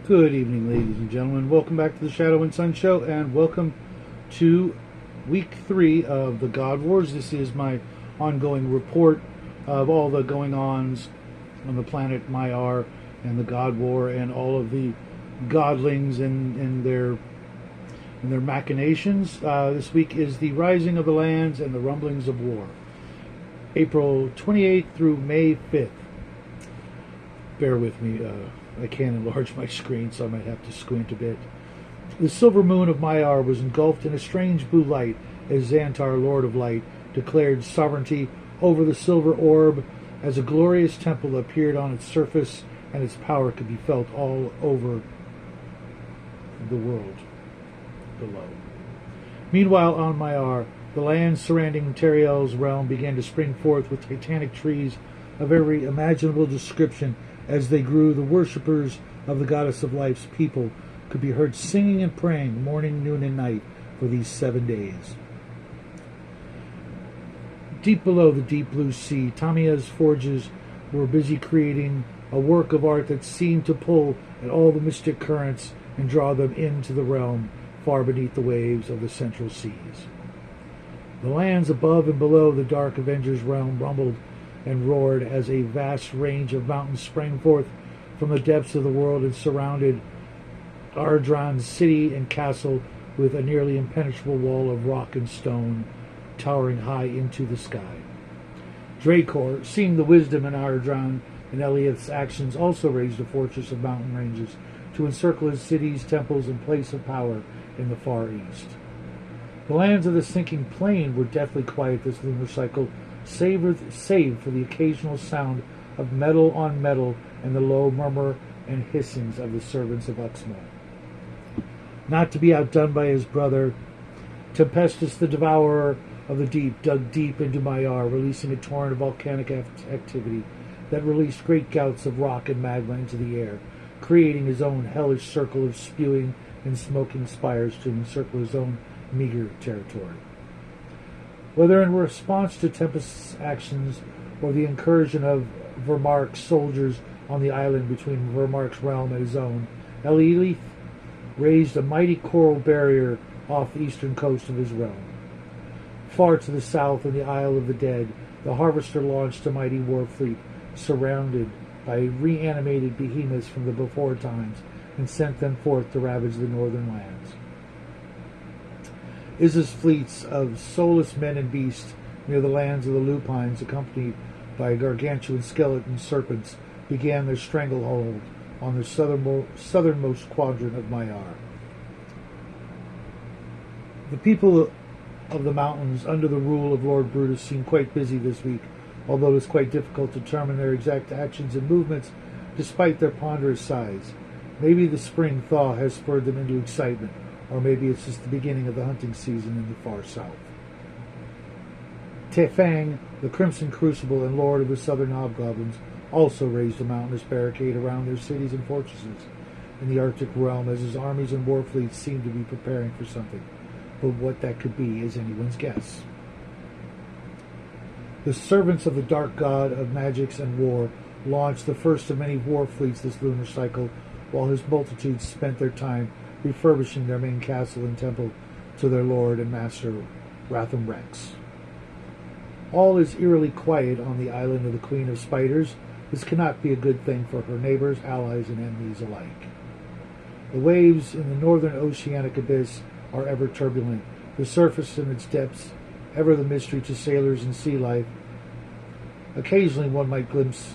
Good evening, ladies and gentlemen. Welcome back to the Shadow and Sun Show, and welcome to week 3 of the God Wars. This is my ongoing report of all the going-ons on the planet Maiar and the God War and all of the godlings and their machinations. This week is the Rising of the Lands and the Rumblings of War. April 28th through May 5th. Bear with me. I can't enlarge my screen, so I might have to squint a bit. The silver moon of Maiar was engulfed in a strange blue light as Xantar, Lord of Light, declared sovereignty over the silver orb as a glorious temple appeared on its surface, and its power could be felt all over the world below. Meanwhile, on Maiar, the lands surrounding Teriel's realm began to spring forth with titanic trees of every imaginable description. As they grew, the worshippers of the goddess of life's people could be heard singing and praying morning, noon, and night for these 7 days. Deep below the deep blue sea, Tamiya's forges were busy creating a work of art that seemed to pull at all the mystic currents and draw them into the realm far beneath the waves of the central seas. The lands above and below the dark Avenger's realm rumbled and roared as a vast range of mountains sprang forth from the depths of the world and surrounded Ardran's city and castle with a nearly impenetrable wall of rock and stone towering high into the sky. Dracor, seeing the wisdom in Ardran and Eliath's actions, also raised a fortress of mountain ranges to encircle his cities, temples, and place of power in the far east. The lands of the sinking plain were deathly quiet this lunar cycle, save for the occasional sound of metal on metal and the low murmur and hissings of the servants of Uxmal. Not to be outdone by his brother, Tempestus, the devourer of the deep, dug deep into Maiar, releasing a torrent of volcanic activity that released great gouts of rock and magma into the air, creating his own hellish circle of spewing and smoking spires to encircle his own meager territory. Whether in response to Tempest's actions or the incursion of Vermark's soldiers on the island between Vermark's realm and his own, Eliath raised a mighty coral barrier off the eastern coast of his realm. Far to the south in the Isle of the Dead, the Harvester launched a mighty war fleet surrounded by reanimated behemoths from the before times and sent them forth to ravage the northern lands. Izza's fleets of soulless men and beasts near the lands of the Lupines, accompanied by gargantuan skeleton serpents, began their stranglehold on the southernmost quadrant of Maiar. The people of the mountains under the rule of Lord Brutus seemed quite busy this week, although it is quite difficult to determine their exact actions and movements despite their ponderous size. Maybe the spring thaw has spurred them into excitement, or maybe it's just the beginning of the hunting season in the far south. Tefang, the Crimson Crucible and Lord of the Southern Hobgoblins, also raised a mountainous barricade around their cities and fortresses in the Arctic realm as his armies and war fleets seemed to be preparing for something, but what that could be is anyone's guess. The servants of the dark god of magics and war launched the first of many war fleets this lunar cycle, while his multitudes spent their time refurbishing their main castle and temple to their lord and master, Ratham Rex. All is eerily quiet on the island of the Queen of Spiders. This cannot be a good thing for her neighbors, allies, and enemies alike. The waves in the northern oceanic abyss are ever turbulent, the surface and its depths ever the mystery to sailors and sea life. Occasionally one might glimpse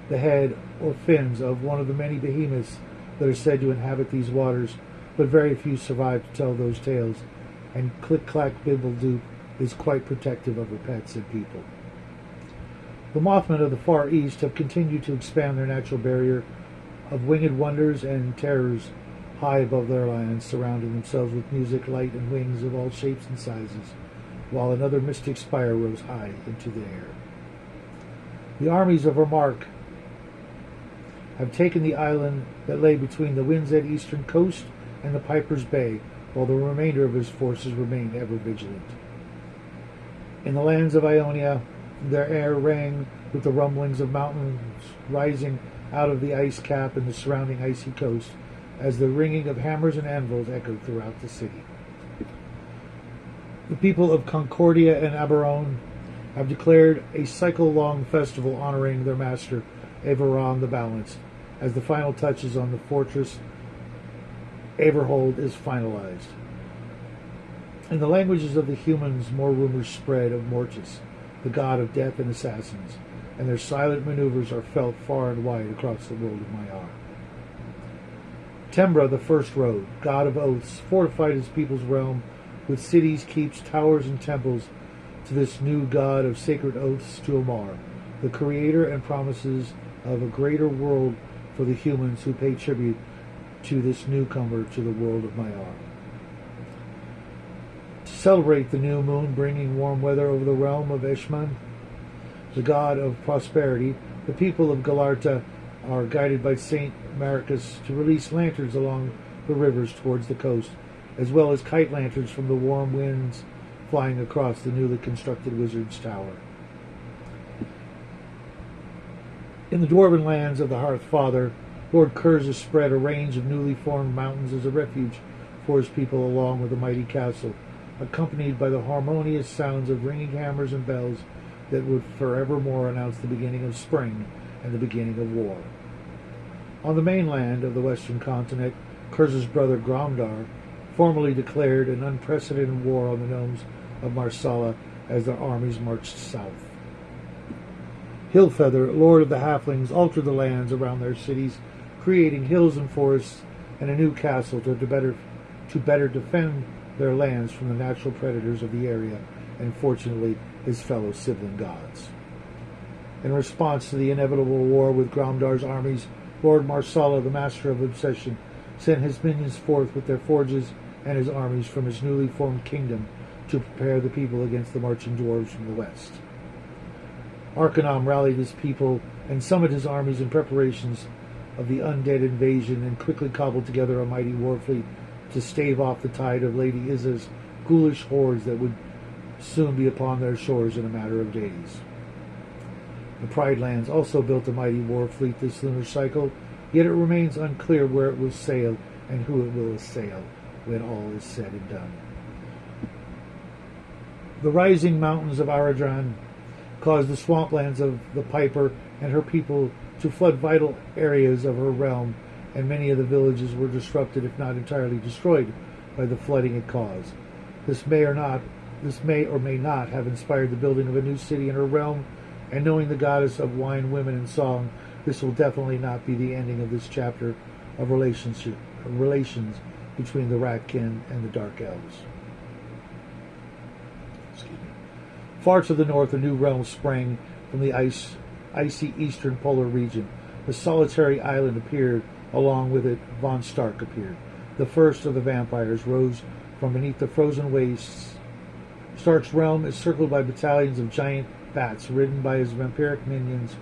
the head or fins of one of the many behemoths that are said to inhabit these waters, but very few survive to tell those tales, and click-clack bibble-doop is quite protective of her pets and people. The Mothmen of the Far East have continued to expand their natural barrier of winged wonders and terrors high above their lands, surrounding themselves with music, light, and wings of all shapes and sizes, while another mystic spire rose high into the air. The armies of Ermark have taken the island that lay between the Wind's End eastern coast and the Piper's Bay, while the remainder of his forces remain ever vigilant. In the lands of Ionia, their air rang with the rumblings of mountains rising out of the ice cap and the surrounding icy coast, as the ringing of hammers and anvils echoed throughout the city. The people of Concordia and Aberon have declared a cycle-long festival honoring their master, Averon the Balanced, as the final touches on the fortress Averhold is finalized. In the languages of the humans, more rumors spread of Mortis, the god of death and assassins, and their silent maneuvers are felt far and wide across the world of Maiar. Tembra, the First Road, god of oaths, fortified his people's realm with cities, keeps, towers, and temples to this new god of sacred oaths, to Omar, the creator and promises of a greater world for the humans who pay tribute to this newcomer to the world of Maiar. To celebrate the new moon bringing warm weather over the realm of Eshman, the god of prosperity, the people of Galarta are guided by Saint Maricus to release lanterns along the rivers towards the coast, as well as kite lanterns from the warm winds flying across the newly constructed Wizard's Tower. In the dwarven lands of the Hearth Father, Lord Kurz has spread a range of newly formed mountains as a refuge for his people along with a mighty castle, accompanied by the harmonious sounds of ringing hammers and bells that would forevermore announce the beginning of spring and the beginning of war. On the mainland of the western continent, Kurz's brother Gromdar formally declared an unprecedented war on the gnomes of Marsala as their armies marched south. Hillfeather, lord of the halflings, altered the lands around their cities, creating hills and forests and a new castle to better defend their lands from the natural predators of the area and, fortunately, his fellow sibling gods. In response to the inevitable war with Gromdar's armies, Lord Marsala, the master of obsession, sent his minions forth with their forges and his armies from his newly formed kingdom to prepare the people against the marching dwarves from the west. Arcanum rallied his people and summoned his armies in preparations of the undead invasion and quickly cobbled together a mighty war fleet to stave off the tide of Lady Izza's ghoulish hordes that would soon be upon their shores in a matter of days. The Pride Lands also built a mighty war fleet this lunar cycle, yet it remains unclear where it will sail and who it will assail when all is said and done. The rising mountains of Aradran caused the swamplands of the Piper and her people to flood vital areas of her realm, and many of the villages were disrupted, if not entirely destroyed, by the flooding it caused. This may or may not have inspired the building of a new city in her realm, and knowing the goddess of wine, women, and song, this will definitely not be the ending of this chapter of relations between the Ratkin and the Dark Elves. Far to the north, a new realm sprang from the icy eastern polar region. A solitary island appeared. Along with it, Von Stark appeared. The first of the vampires rose from beneath the frozen wastes. Stark's realm is circled by battalions of giant bats ridden by his vampiric minions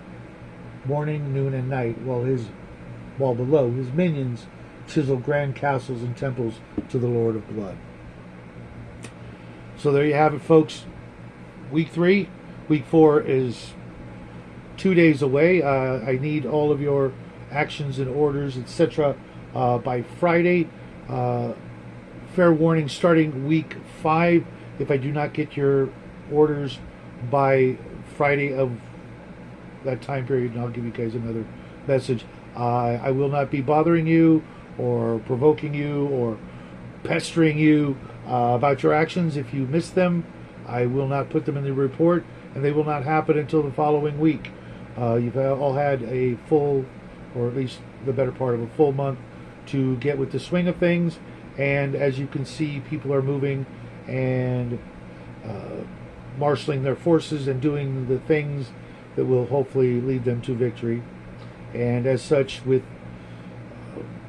morning, noon, and night, while below his minions chisel grand castles and temples to the Lord of Blood. So there you have it, folks. Week 3. Week 4 is 2 days away. I need all of your actions and orders, etc. By Friday. Fair warning, starting week 5, if I do not get your orders by Friday of that time period, and I'll give you guys another message, I will not be bothering you or provoking you or pestering you about your actions. If you miss them, I will not put them in the report, and they will not happen until the following week. You've all had a full, or at least the better part of a full month, to get with the swing of things, and as you can see, people are moving, and marshaling their forces and doing the things that will hopefully lead them to victory. And as such, with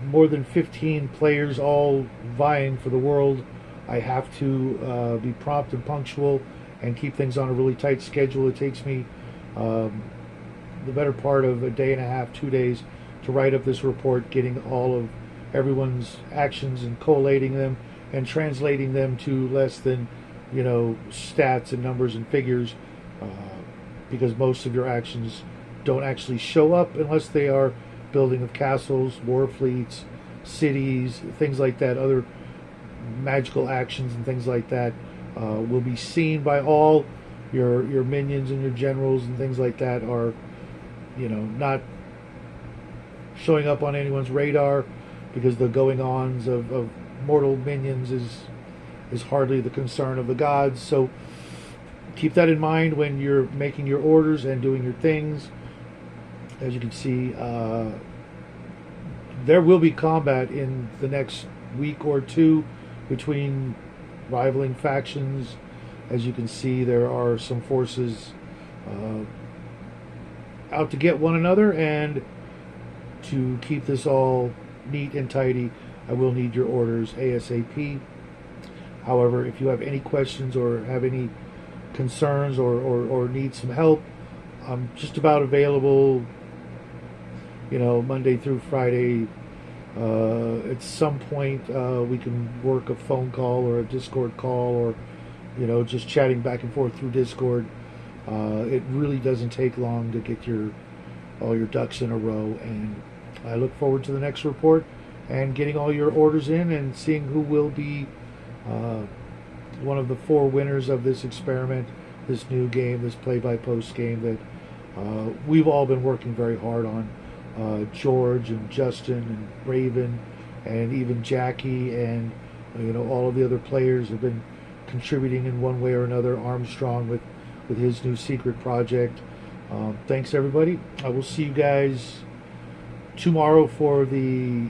more than 15 players all vying for the world, I have to be prompt and punctual and keep things on a really tight schedule. It takes me the better part of a day and a half, 2 days, to write up this report, getting all of everyone's actions and collating them and translating them to less than, stats and numbers and figures, because most of your actions don't actually show up unless they are building of castles, war fleets, cities, things like that. Other magical actions and things like that will be seen by all your minions and your generals and things like that are, not showing up on anyone's radar, because the going-ons of mortal minions is hardly the concern of the gods. So keep that in mind when you're making your orders and doing your things. As you can see, there will be combat in the next week or two between rivaling factions. As you can see, there are some forces out to get one another, and to keep this all neat and tidy, I will need your orders ASAP. However, if you have any questions or have any concerns or need some help, I'm just about available, Monday through Friday. At some point, we can work a phone call or a Discord call, or, just chatting back and forth through Discord. It really doesn't take long to get all your ducks in a row, and I look forward to the next report and getting all your orders in and seeing who will be one of the 4 winners of this experiment, this new game, this play-by-post game that we've all been working very hard on. George and Justin and Raven and even Jackie and all of the other players have been contributing in one way or another. Armstrong with his new secret project. Thanks everybody. I will see you guys tomorrow for the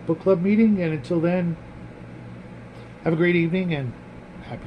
book club meeting, and until then, have a great evening and happy